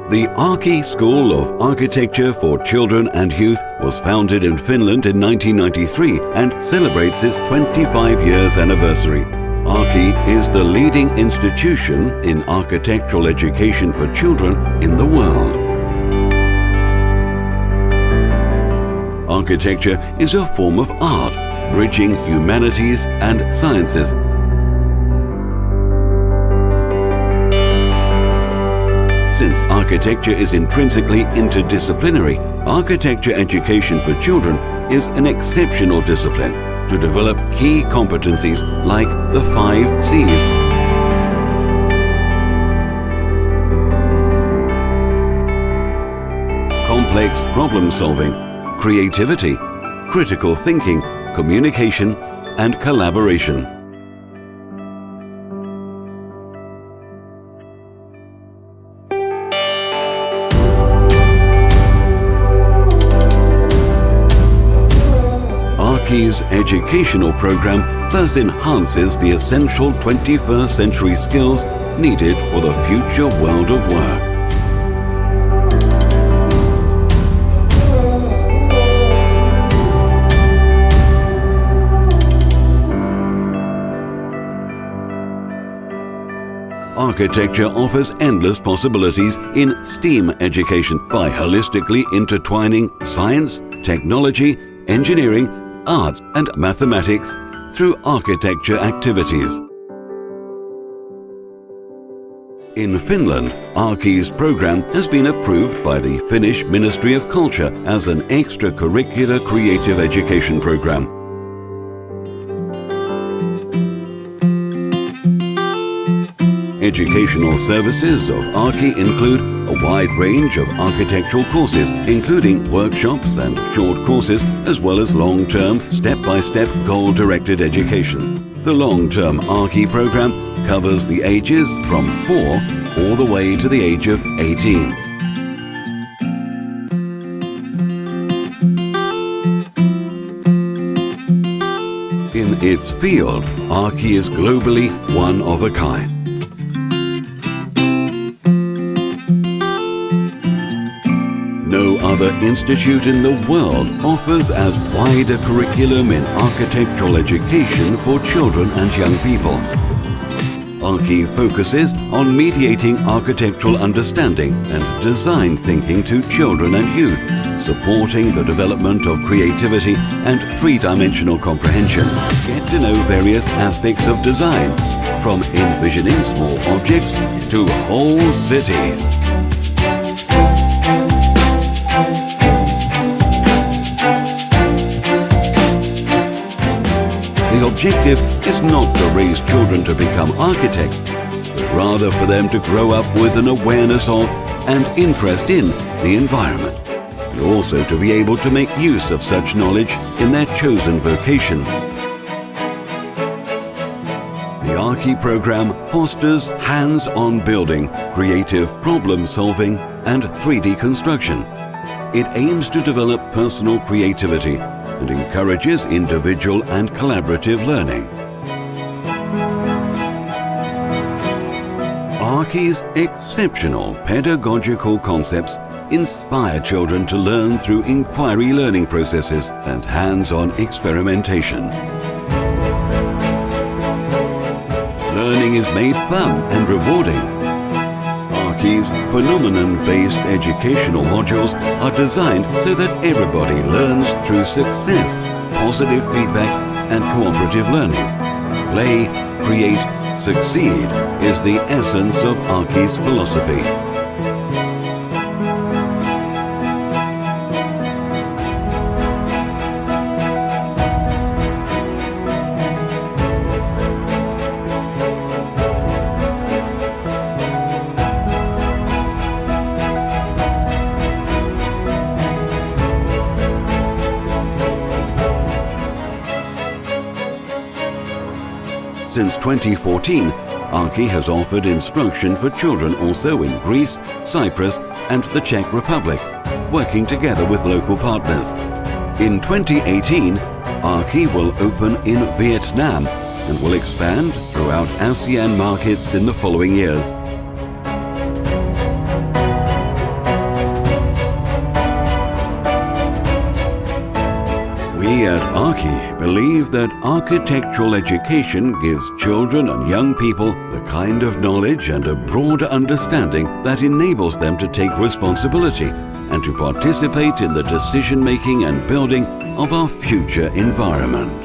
The Arkki School of Architecture for Children and Youth was founded in Finland in 1993 and celebrates its 25 years anniversary. Arkki is the leading institution in architectural education for children in the world. Architecture is a form of art, bridging humanities and sciences. Since architecture is intrinsically interdisciplinary, architecture education for children is an exceptional discipline to develop key competencies like the 5 C's. Complex problem solving, creativity, critical thinking, communication, and collaboration. Arkki's educational program thus enhances the essential 21st century skills needed for the future world of work. Architecture offers endless possibilities in STEAM education by holistically intertwining science, technology, engineering, arts and mathematics through architecture activities. In Finland, Arkki's program has been approved by the Finnish Ministry of Culture as an extracurricular creative education program. Educational services of Arkki include a wide range of architectural courses, including workshops and short courses, as well as long-term, step-by-step, goal-directed education. The long-term Arkki program covers the ages from 4 all the way to the age of 18. In its field, Arkki is globally one of a kind. No other institute in the world offers as wide a curriculum in architectural education for children and young people. Arkki focuses on mediating architectural understanding and design thinking to children and youth, supporting the development of creativity and three-dimensional comprehension. Get to know various aspects of design, from envisioning small objects to whole cities. The objective is not to raise children to become architects, but rather for them to grow up with an awareness of and interest in the environment, and also to be able to make use of such knowledge in their chosen vocation. The Arkki program fosters hands-on building, creative problem solving, and 3D construction. It aims to develop personal creativity and encourages individual and collaborative learning. Arkki's exceptional pedagogical concepts inspire children to learn through inquiry learning processes and hands-on experimentation. Learning is made fun and rewarding. Arkki's phenomenon-based educational modules are designed so that everybody learns through success, positive feedback and cooperative learning. Play, create, succeed is the essence of Arkki's philosophy. Since 2014, Arkki has offered instruction for children also in Greece, Cyprus and the Czech Republic, working together with local partners. In 2018, Arkki will open in Vietnam and will expand throughout ASEAN markets in the following years. We at Arkki believe that architectural education gives children and young people the kind of knowledge and a broader understanding that enables them to take responsibility and to participate in the decision-making and building of our future environment.